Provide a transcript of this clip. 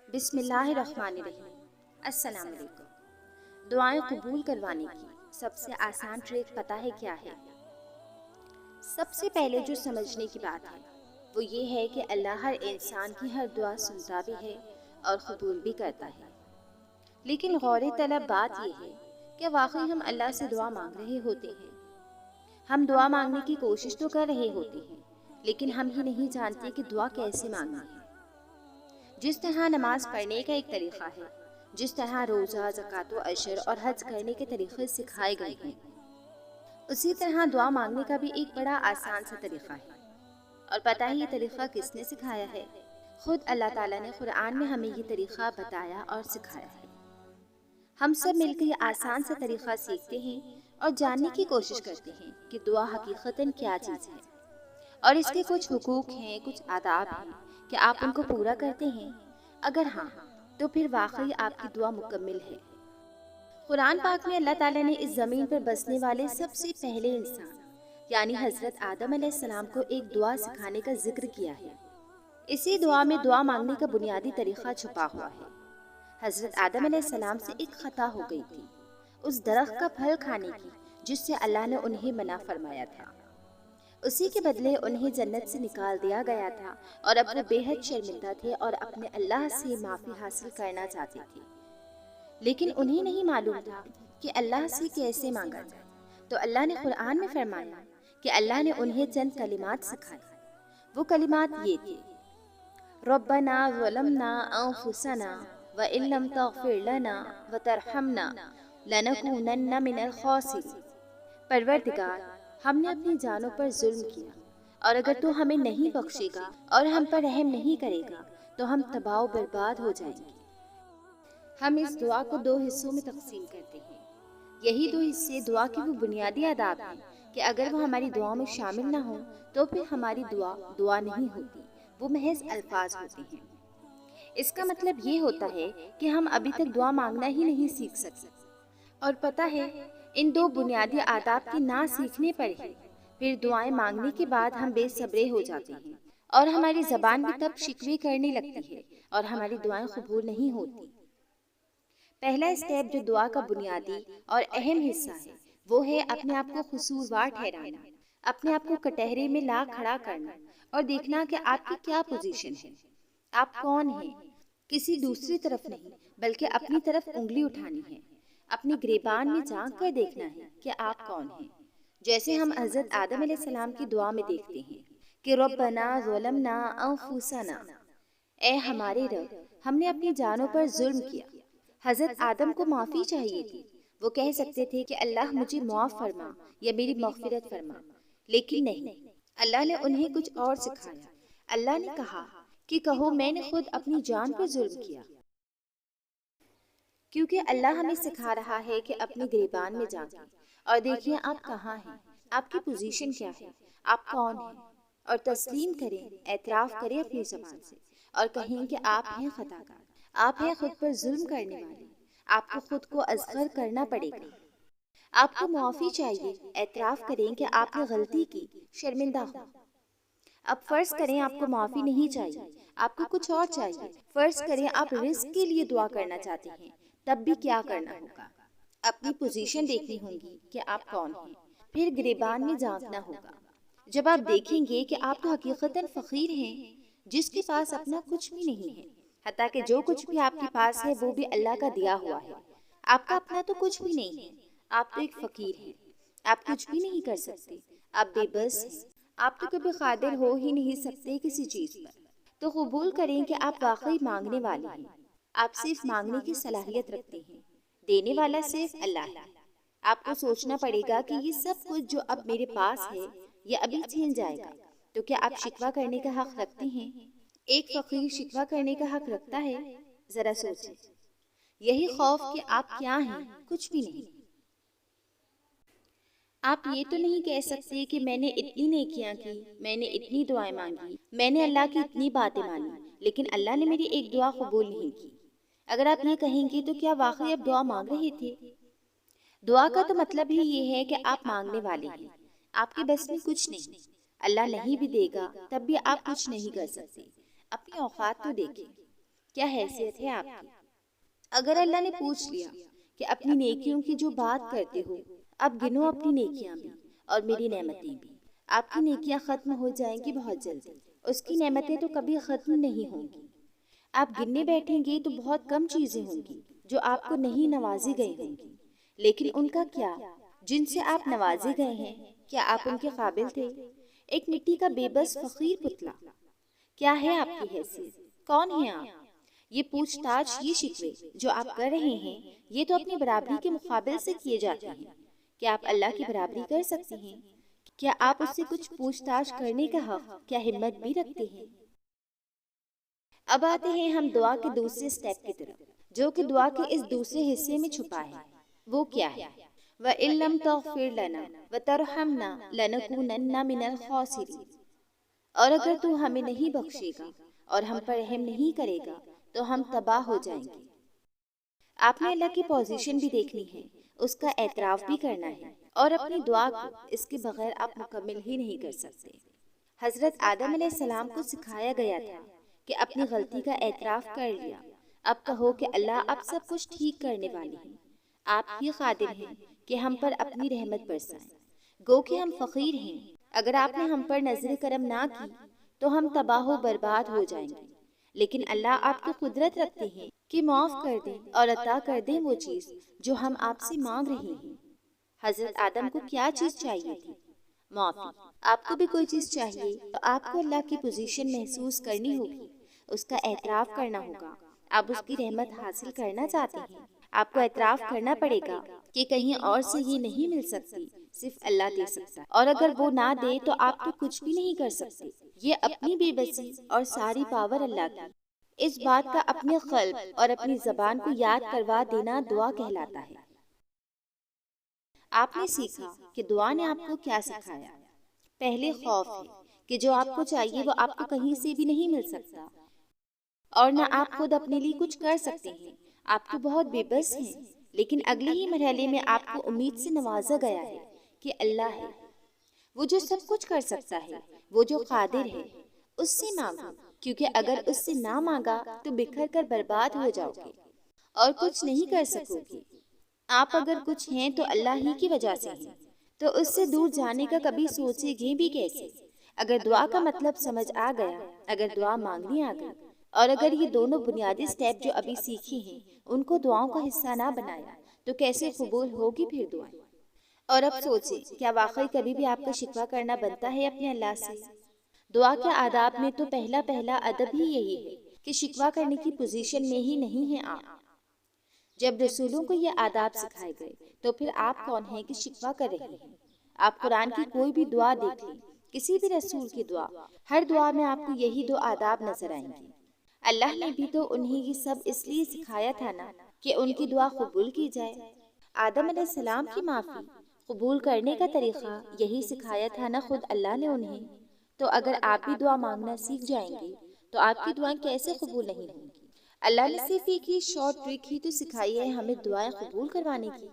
بسم اللہ الرحمن الرحیم۔ السلام علیکم۔ دعائیں قبول کروانے کی سب سے آسان ٹرک پتہ ہے کیا ہے؟ سب سے پہلے جو سمجھنے کی بات ہے وہ یہ ہے کہ اللہ ہر انسان کی ہر دعا سنتا بھی ہے اور قبول بھی کرتا ہے۔ لیکن غور طلب بات یہ ہے کہ واقعی ہم اللہ سے دعا مانگ رہے ہوتے ہیں۔ ہم دعا مانگنے کی کوشش تو کر رہے ہوتے ہیں، لیکن ہم ہی نہیں جانتے کہ دعا کیسے مانگنی ہے۔ جس طرح نماز پڑھنے کا ایک طریقہ ہے، جس طرح روزہ، زکوٰۃ و عشر اور حج کرنے کے طریقے سکھائے گئے ہیں، اسی طرح دعا مانگنے کا بھی ایک بڑا آسان سا طریقہ ہے۔ اور پتہ ہے یہ طریقہ کس نے سکھایا ہے؟ خود اللہ تعالیٰ نے قرآن میں ہمیں یہ طریقہ بتایا اور سکھایا ہے۔ ہم سب مل کر یہ آسان سا طریقہ سیکھتے ہیں اور جاننے کی کوشش کرتے ہیں کہ دعا حقیقتاً کیا چیز ہے، اور اس کے کچھ حقوق ہیں، کچھ آداب ہیں کہ آپ ان کو پورا کرتے ہیں۔ اگر ہاں تو پھر واقعی آپ کی دعا مکمل ہے۔ قرآن پاک میں اللہ تعالیٰ نے اس زمین پر بسنے والے سب سے پہلے انسان یعنی حضرت آدم علیہ السلام کو ایک دعا سکھانے کا ذکر کیا ہے۔ اسی دعا میں دعا مانگنے کا بنیادی طریقہ چھپا ہوا ہے۔ حضرت آدم علیہ السلام سے ایک خطا ہو گئی تھی، اس درخت کا پھل کھانے کی جس سے اللہ نے انہیں منع فرمایا تھا۔ اسی کے بدلے انہیں جنت سے نکال دیا گیا تھا، اور اب وہ بے حد شرمندہ تھے اور اپنے اللہ سے معافی حاصل کرنا چاہتے تھے۔ لیکن انہیں نہیں معلوم تھا کہ اللہ سے کیسے مانگا جائے۔ تو اللہ نے قرآن میں فرمایا کہ اللہ نے انہیں چند کلمات سکھائے۔ وہ کلمات یہ تھے: ربنا ظلمنا انفسنا وان لم تغفر لنا وترحمنا لنکونن من الخاسرین۔ پروردگار، ہم نے اپنی جانوں پر ظلم کیا، اور اگر تو ہمیں نہیں بخشے گا اور ہم پر رحم نہیں کرے گا تو ہم تباہ و برباد ہو جائیں گے۔ ہم اس دعا کو دو حصوں میں تقسیم کرتے ہیں۔ یہی دو حصے دعا کے وہ بنیادی آداب ہیں کہ اگر وہ ہماری دعا میں شامل نہ ہوں تو پھر ہماری دعا دعا نہیں ہوتی، وہ محض الفاظ ہوتے ہیں۔ اس کا مطلب یہ ہوتا ہے کہ ہم ابھی تک دعا مانگنا ہی نہیں سیکھ سکتے۔ اور پتہ ہے ان دو بنیادی آداب کے نہ سیکھنے پر ہی پھر دعائیں مانگنے کے بعد ہم بے صبرے ہو جاتے ہیں، اور ہماری زبان بھی تب شکوے کرنے لگتی ہے اور ہماری دعائیں قبول نہیں ہوتی۔ پہلا اسٹیپ جو دعا کا بنیادی اور اہم حصہ ہے وہ ہے اپنے آپ کو قصوروار ٹھہرانا، اپنے آپ کو کٹہرے میں لا کھڑا کرنا اور دیکھنا کہ آپ کی کیا پوزیشن ہے، آپ کون ہیں۔ کسی دوسری طرف نہیں بلکہ اپنی طرف انگلی اٹھانی ہے، اپنی گریبان میں جھانک کر دیکھنا ہے کہ آپ کون ہیں۔ جیسے ہم حضرت آدم علیہ السلام کی دعا میں دیکھتے ہیں کہ ربنا ظلمنا انفسنا، اے ہمارے رب، ہم نے اپنی جانوں پر ظلم کیا۔ حضرت آدم کو معافی چاہیے تھی، وہ کہہ سکتے تھے کہ اللہ مجھے معاف فرما یا میری مغفرت فرما، لیکن نہیں، اللہ نے انہیں کچھ اور سکھایا۔ اللہ نے کہا کہ کہو میں نے خود اپنی جان پر ظلم کیا۔ کیونکہ اللہ ہمیں سکھا رہا ہے کہ اپنی گریبان میں جھانکیں اور دیکھیں آپ کہاں ہیں، آپ کی پوزیشن کیا ہے، آپ کون ہیں، اور تسلیم کریں، اعتراف کریں اپنی زبان سے اور کہیں کہ آپ ہیں خطا کار، آپ ہیں خود پر ظلم کرنے والے، آپ کو خود کو اصغر کرنا پڑے گا، آپ کو معافی چاہیے، اعتراف کریں کہ آپ نے غلطی کی، شرمندہ ہو۔ اب فرض کریں آپ کو معافی نہیں چاہیے، آپ کو کچھ اور چاہیے۔ فرض کریں آپ رزق کے لیے دعا کرنا چاہتے ہیں، تب بھی کیا کرنا ہوگا؟ اپنی پوزیشن دیکھنی ہوگی کہ آپ کون ہیں، پھر گریبان میں جھانکنا ہوگا۔ جب آپ دیکھیں گے کہ آپ تو حقیقتاً فقیر ہیں، جس کے پاس اپنا کچھ بھی نہیں ہے، حتیٰ کہ جو کچھ بھی آپ کے پاس ہے وہ بھی اللہ کا دیا ہوا ہے، آپ کا اپنا تو کچھ بھی نہیں ہے، آپ تو ایک فقیر ہیں، آپ کچھ بھی نہیں کر سکتے، آپ بے بس ہیں، آپ تو کبھی قادر ہو ہی نہیں سکتے کسی چیز پر۔ تو قبول کریں کہ آپ واقعی مانگنے والے ہیں، آپ صرف مانگنے کی صلاحیت رکھتے ہیں، دینے والا صرف اللہ ہے۔ آپ کو سوچنا پڑے گا کہ یہ سب کچھ جو اب میرے پاس ہے یہ ابھی چھین جائے گا، تو کیا آپ شکوہ کرنے کا حق رکھتے ہیں؟ ایک فقیر شکوہ کرنے کا حق رکھتا ہے؟ ذرا سوچیں۔ یہی خوف کہ آپ کیا ہیں، کچھ بھی نہیں۔ آپ یہ تو نہیں کہہ سکتے کہ میں نے اتنی نیکیاں کی، میں نے اتنی دعائیں مانگی، میں نے اللہ کی اتنی باتیں مانی، لیکن اللہ نے میری ایک دعا قبول نہیں کی۔ اگر آپ یہ کہیں گے تو کیا واقعی آپ دعا مانگ رہے تھے؟ دعا کا تو مطلب ہی یہ ہے کہ آپ مانگنے والے ہیں، آپ کے بس میں کچھ نہیں، اللہ نہیں بھی دے گا تب بھی آپ کچھ نہیں کر سکتے۔ اپنی اوقات تو دیکھیں کیا حیثیت ہے آپ کی؟ اگر اللہ نے پوچھ لیا کہ اپنی نیکیوں کی جو بات کرتے ہو، اب گنو اپنی نیکیاں بھی اور میری نعمتیں بھی، آپ کی نیکیاں ختم ہو جائیں گی بہت جلدی، اس کی نعمتیں تو کبھی ختم نہیں ہوں گی۔ آپ گننے بیٹھیں گے تو بہت کم چیزیں ہوں گی جو آپ کو نہیں نوازی گئی ہوں گی، لیکن ان کا کیا، جن سے آپ نوازے گئے ہیں، کیا آپ ان کے قابل تھے؟ ایک مٹی کا بے بس فقیر پتلا، کیا ہے آپ کی حیثیت؟ کون ہیں آپ؟ یہ پوچھ تاچھ، یہ شکوے جو آپ کر رہے ہیں، یہ تو اپنی برابری کے مقابل سے کیے جاتے ہیں۔ کیا آپ اللہ کی برابری کر سکتے ہیں؟ کیا آپ اس سے کچھ پوچھ تاچھ کرنے کا حق، کیا ہمت بھی رکھتے ہیں؟ اب آتے ہیں ہم دعا کے دوسرے سٹیپ کی طرف، جو کہ دعا کے اس دوسرے حصے میں چھپا ہے۔ وہ کیا ہے؟ وَإِن لَّمْ تَغْفِرْ لَنَا وَتَرْحَمْنَا لَنَكُونَنَّ مِنَ الْخَاسِرِينَ، اور اگر تو ہمیں نہیں بخشے گا اور ہم پر رحم نہیں کرے گا تو ہم تباہ ہو جائیں گے۔ آپ نے اللہ کی پوزیشن بھی دیکھنی ہے، اس کا اعتراف بھی کرنا ہے، اور اپنی دعا کو اس کے بغیر آپ مکمل ہی نہیں کر سکتے۔ حضرت آدم علیہ السلام کو سکھایا گیا تھا کہ اپنی غلطی کا اعتراف کر لیا، اب کہو کہ اللہ اب سب کچھ ٹھیک کرنے والے ہیں، آپ ہی قادر ہیں کہ ہم پر اپنی رحمت برسائیں۔ گو کہ ہم فقیر ہیں، اگر آپ نے ہم پر نظر کرم نہ کی تو ہم تباہ و برباد ہو جائیں گے، لیکن اللہ آپ کی قدرت رکھتے ہیں کہ معاف کر دیں اور عطا کر دیں وہ چیز جو ہم آپ سے مانگ رہے ہیں۔ حضرت آدم کو کیا چیز چاہیے تھی؟ معافی۔ آپ کو بھی کوئی چیز چاہیے تو آپ کو اللہ کی پوزیشن محسوس کرنی ہوگی، اس کا اعتراف کرنا ہوگا۔ آپ اس کی رحمت حاصل کرنا چاہتے ہیں، آپ کو اعتراف کرنا پڑے گا کہ کہیں اور سے یہ نہیں مل سکتی، صرف اللہ دے سکتا ہے، اور اگر وہ نہ دے تو آپ تو کچھ بھی نہیں کر سکتے۔ یہ اپنی بے بسی اور ساری پاور اللہ کی، اس بات کا اپنے قلب اور اپنی زبان کو یاد کروا دینا دعا کہلاتا ہے۔ آپ نے سیکھا کہ دعا نے آپ کو کیا سکھایا؟ پہلے خوف ہے کہ جو آپ کو چاہیے وہ آپ کو کہیں سے بھی نہیں مل سکتا، اور نہ آپ خود اپنے لیے کچھ کر سکتے ہیں، آپ تو بہت بے بس ہیں۔ لیکن اگلے ہی مرحلے میں آپ کو امید سے نوازا گیا ہے کہ اللہ ہے، وہ جو سب کچھ کر سکتا ہے، وہ جو قادر ہے، اس سے مانگو، کیونکہ اگر اس سے نہ مانگا تو بکھر کر برباد ہو جاؤ گے اور کچھ نہیں کر سکو گے۔ آپ اگر کچھ ہیں تو اللہ ہی کی وجہ سے ہیں، تو اس سے دور جانے کا کبھی سوچے گے بھی کیسے؟ اگر دعا کا مطلب سمجھ آ گیا، اگر دعا مانگنی آ گئی، اور اگر یہ دونوں بنیادی سٹیپ جو ابھی سیکھی ہیں ان کو دعاؤں کا حصہ نہ بنایا تو کیسے قبول ہوگی پھر دعائیں؟ اور اب سوچیں، کیا واقعی کبھی بھی آپ کا شکوہ کرنا بنتا ہے اپنے اللہ سے؟ دعا کے آداب میں تو پہلا ادب ہی یہی ہے کہ شکوہ کرنے کی پوزیشن میں ہی نہیں ہیں آپ۔ جب رسولوں کو یہ آداب سکھائے گئے تو پھر آپ کون ہیں کہ شکوہ کر رہے ہیں؟ آپ قرآن کی کوئی بھی دعا دیکھ لیں، کسی بھی رسول کی دعا، ہر دعا میں آپ کو یہی دو آداب نظر آئیں گے۔ اللہ نے بھی تو انہیں یہ سب اس لیے سکھایا تھا نا کہ ان کی دعا قبول کی جائے۔ آدم علیہ السلام کی معافی قبول کرنے کا طریقہ یہی سکھایا تھا نا خود اللہ نے انہیں۔ تو اگر آپ بھی دعا مانگنا سیکھ جائیں گے تو آپ کی دعائیں کیسے قبول نہیں ہوں گی؟ اللہ نے صرف ایک ہی شارٹ ٹرک ہی تو سکھائی ہے ہمیں دعائیں قبول کروانے کی۔